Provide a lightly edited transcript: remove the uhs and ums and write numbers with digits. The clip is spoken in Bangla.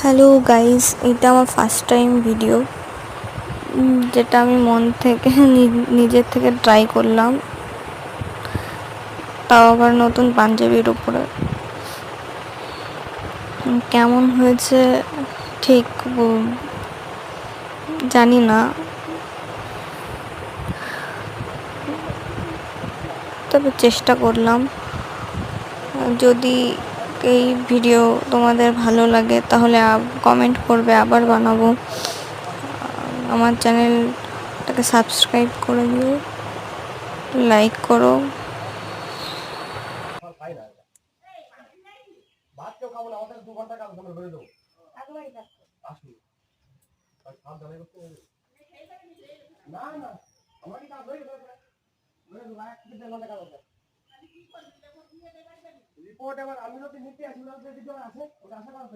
হ্যালো গাইস, এটা আমার ফার্স্ট টাইম ভিডিও, যেটা আমি মন থেকে নিজের থেকে ট্রাই করলাম, তাও আবার নতুন পাঞ্জাবির উপরে। কেমন হয়েছে ঠিক জানি না, তবে চেষ্টা করলাম। যদি এই ভিডিও তোমাদের ভালো লাগে তাহলে কমেন্ট করবে, আবার বানাবো। আমার চ্যানেলটাকে সাবস্ক্রাইব করে দিও, লাইক করো। ভাত কেউ খাবো না, আমাদের 2 ঘন্টা কাজ করে ধরে দেবো। আসুন না না, আমার কাজ হয়ে গেছে, রিপোর্ট এবার আমি যদি নিতে আসি, আছে ওটা আশা করা